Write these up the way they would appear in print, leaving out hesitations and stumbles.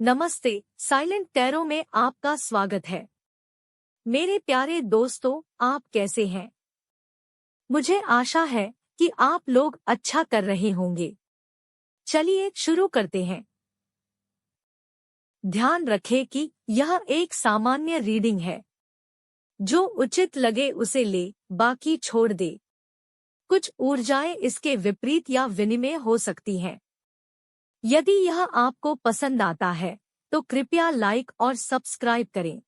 नमस्ते, silent tarot में आपका स्वागत है। मेरे प्यारे दोस्तों, आप कैसे हैं? मुझे आशा है कि आप लोग अच्छा कर रहे होंगे। चलिए शुरू करते हैं। ध्यान रखें कि यह एक सामान्य रीडिंग है। जो उचित लगे उसे ले, बाकी छोड़ दे। कुछ ऊर्जाएं इसके विपरीत या विनिमय हो सकती हैं। यदि यह आपको पसंद आता है तो कृपया लाइक और सब्सक्राइब करें।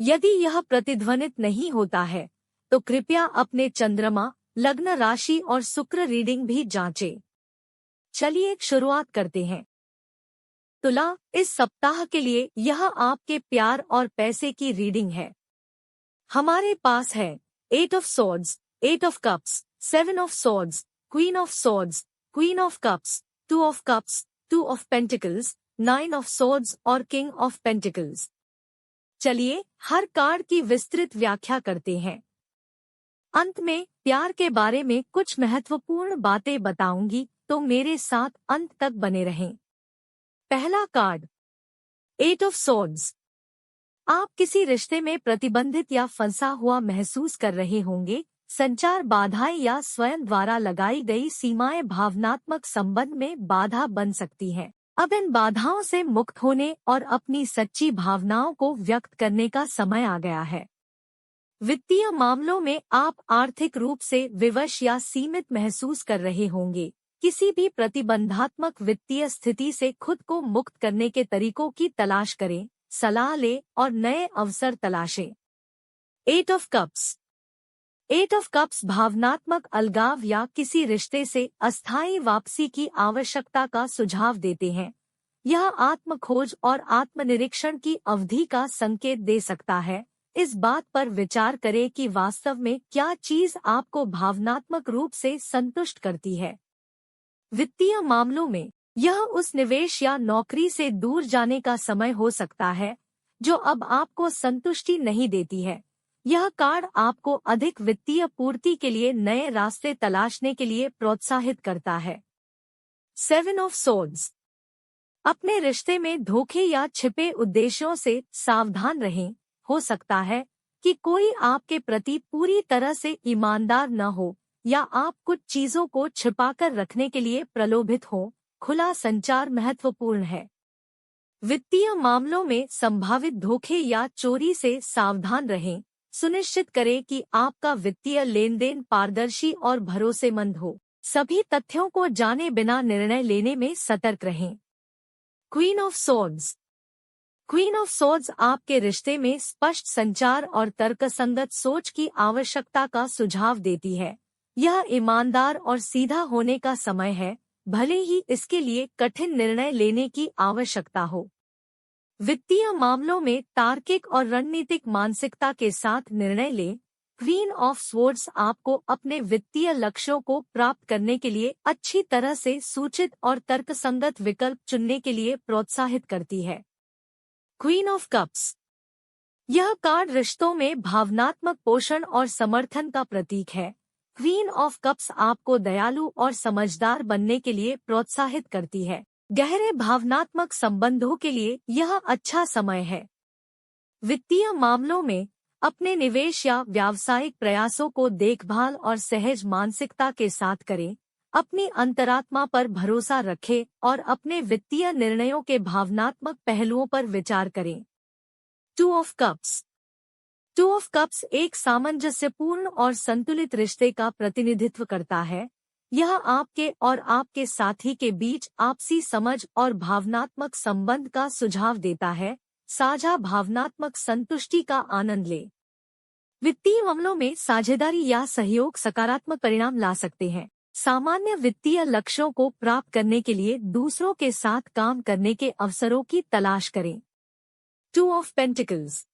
यदि यह प्रतिध्वनित नहीं होता है तो कृपया अपने चंद्रमा, लग्न राशि और शुक्र रीडिंग भी जांचें। चलिए शुरुआत करते हैं। तुला, इस सप्ताह के लिए यह आपके प्यार और पैसे की रीडिंग है। हमारे पास है 8 of swords, 8 of cups, 7 of swords, queen of swords, queen of cups, 2 of cups, 2 of pentacles, 9 of swords और किंग ऑफ पेंटिकल्स। चलिए हर कार्ड की विस्तृत व्याख्या करते हैं। अंत में प्यार के बारे में कुछ महत्वपूर्ण बातें बताऊंगी, तो मेरे साथ अंत तक बने रहें। पहला कार्ड, 8 ऑफ सॉर्ड्स। आप किसी रिश्ते में प्रतिबंधित या फंसा हुआ महसूस कर रहे होंगे। संचार बाधाएं या स्वयं द्वारा लगाई गई सीमाएं भावनात्मक संबंध में बाधा बन सकती हैं। अब इन बाधाओं से मुक्त होने और अपनी सच्ची भावनाओं को व्यक्त करने का समय आ गया है। वित्तीय मामलों में आप आर्थिक रूप से विवश या सीमित महसूस कर रहे होंगे। किसी भी प्रतिबंधात्मक वित्तीय स्थिति से खुद को मुक्त करने के तरीकों की तलाश करें, सलाह लें और नए अवसर तलाशें। 8 ऑफ कप्स। 8 ऑफ कप्स भावनात्मक अलगाव या किसी रिश्ते से अस्थायी वापसी की आवश्यकता का सुझाव देते हैं। यह आत्मखोज और आत्मनिरीक्षण की अवधि का संकेत दे सकता है। इस बात पर विचार करें कि वास्तव में क्या चीज आपको भावनात्मक रूप से संतुष्ट करती है। वित्तीय मामलों में यह उस निवेश या नौकरी से दूर जाने का समय हो सकता है जो अब आपको संतुष्टि नहीं देती है। यह कार्ड आपको अधिक वित्तीय पूर्ति के लिए नए रास्ते तलाशने के लिए प्रोत्साहित करता है। 7 ऑफ सॉर्ड्स। अपने रिश्ते में धोखे या छिपे उद्देश्यों से सावधान रहें। हो सकता है कि कोई आपके प्रति पूरी तरह से ईमानदार न हो या आप कुछ चीजों को छिपाकर रखने के लिए प्रलोभित हो। खुला संचार महत्वपूर्ण है। वित्तीय मामलों में संभावित धोखे या चोरी से सावधान रहें। सुनिश्चित करें कि आपका वित्तीय लेनदेन पारदर्शी और भरोसेमंद हो। सभी तथ्यों को जाने बिना निर्णय लेने में सतर्क रहें। Queen of swords. Queen of swords आपके रिश्ते में स्पष्ट संचार और तर्कसंगत सोच की आवश्यकता का सुझाव देती है। यह ईमानदार और सीधा होने का समय है, भले ही इसके लिए कठिन निर्णय लेने की आवश्यकता हो। वित्तीय मामलों में तार्किक और रणनीतिक मानसिकता के साथ निर्णय लें। क्वीन ऑफ स्वॉर्ड्स आपको अपने वित्तीय लक्ष्यों को प्राप्त करने के लिए अच्छी तरह से सूचित और तर्कसंगत विकल्प चुनने के लिए प्रोत्साहित करती है। Queen of cups. यह कार्ड रिश्तों में भावनात्मक पोषण और समर्थन का प्रतीक है। क्वीन ऑफ कप्स आपको दयालु और समझदार बनने के लिए प्रोत्साहित करती है। गहरे भावनात्मक संबंधों के लिए यह अच्छा समय है। वित्तीय मामलों में अपने निवेश या व्यावसायिक प्रयासों को देखभाल और सहज मानसिकता के साथ करें। अपनी अंतरात्मा पर भरोसा रखें और अपने वित्तीय निर्णयों के भावनात्मक पहलुओं पर विचार करें। 2 ऑफ कप्स। 2 ऑफ कप्स एक सामंजस्यपूर्ण और संतुलित रिश्ते का प्रतिनिधित्व करता है। यह आपके और आपके साथी के बीच आपसी समझ और भावनात्मक संबंध का सुझाव देता है। साझा भावनात्मक संतुष्टि का आनंद लें। वित्तीय मामलों में साझेदारी या सहयोग सकारात्मक परिणाम ला सकते हैं। सामान्य वित्तीय लक्ष्यों को प्राप्त करने के लिए दूसरों के साथ काम करने के अवसरों की तलाश करें। 2 ऑफ पेंटिकल्स।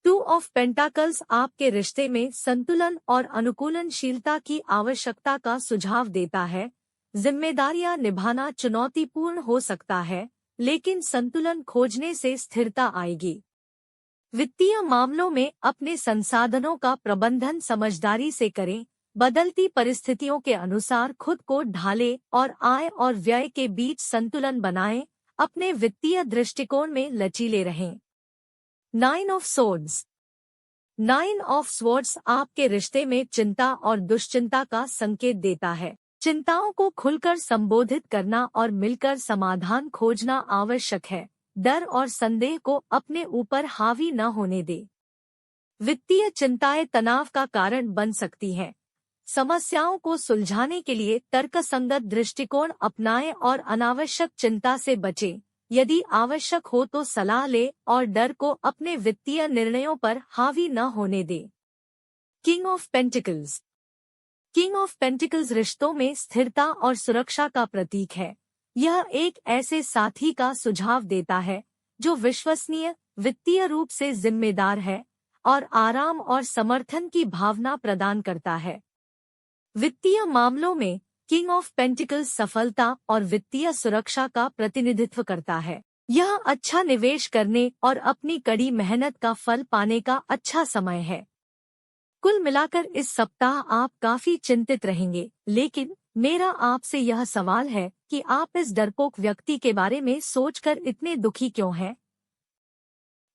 2 ऑफ पेंटाकल्स आपके रिश्ते में संतुलन और अनुकूलनशीलता की आवश्यकता का सुझाव देता है। जिम्मेदारियां निभाना चुनौतीपूर्ण हो सकता है, लेकिन संतुलन खोजने से स्थिरता आएगी। वित्तीय मामलों में अपने संसाधनों का प्रबंधन समझदारी से करें। बदलती परिस्थितियों के अनुसार खुद को ढालें और आय और व्यय के बीच संतुलन बनाएं। अपने वित्तीय दृष्टिकोण में लचीले रहें। 9 ऑफ सोर्ड्स। 9 ऑफ स्वॉर्ड्स आपके रिश्ते में चिंता और दुश्चिंता का संकेत देता है। चिंताओं को खुलकर संबोधित करना और मिलकर समाधान खोजना आवश्यक है। डर और संदेह को अपने ऊपर हावी न होने दे। वित्तीय चिंताएं तनाव का कारण बन सकती हैं। समस्याओं को सुलझाने के लिए तर्कसंगत दृष्टिकोण अपनाएं और अनावश्यक चिंता से बचें। यदि आवश्यक हो तो सलाह ले और डर को अपने वित्तीय निर्णयों पर हावी न होने दे। King of pentacles. King of pentacles रिश्तों में स्थिरता और सुरक्षा का प्रतीक है। यह एक ऐसे साथी का सुझाव देता है जो विश्वसनीय, वित्तीय रूप से जिम्मेदार है और आराम और समर्थन की भावना प्रदान करता है। वित्तीय मामलों में किंग ऑफ पेंटिकल्स सफलता और वित्तीय सुरक्षा का प्रतिनिधित्व करता है। यह अच्छा निवेश करने और अपनी कड़ी मेहनत का फल पाने का अच्छा समय है। कुल मिलाकर इस सप्ताह आप काफी चिंतित रहेंगे, लेकिन मेरा आपसे यह सवाल है कि आप इस डरपोक व्यक्ति के बारे में सोचकर इतने दुखी क्यों हैं?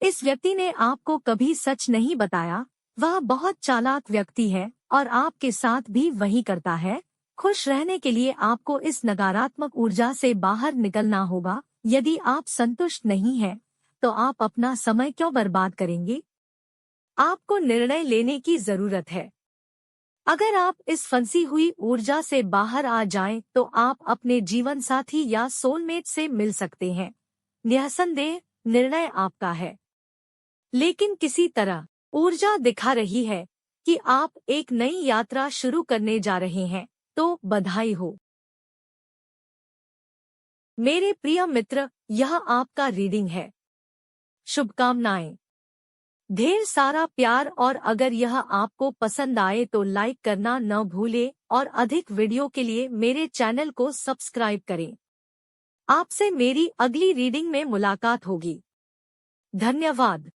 इस व्यक्ति ने आपको कभी सच नहीं बताया। वह बहुत चालाक व्यक्ति है और आपके साथ भी वही करता है। खुश रहने के लिए आपको इस नकारात्मक ऊर्जा से बाहर निकलना होगा। यदि आप संतुष्ट नहीं हैं, तो आप अपना समय क्यों बर्बाद करेंगे? आपको निर्णय लेने की जरूरत है। अगर आप इस फंसी हुई ऊर्जा से बाहर आ जाएं, तो आप अपने जीवन साथी या सोलमेट से मिल सकते हैं। निसंदेह निर्णय आपका है, लेकिन किसी तरह ऊर्जा दिखा रही है कि आप एक नई यात्रा शुरू करने जा रहे हैं, तो बधाई हो। मेरे प्रिय मित्र, यह आपका रीडिंग है। शुभकामनाएं। ढेर सारा प्यार, और अगर यह आपको पसंद आए तो लाइक करना न भूलें और अधिक वीडियो के लिए मेरे चैनल को सब्सक्राइब करें। आपसे मेरी अगली रीडिंग में मुलाकात होगी। धन्यवाद।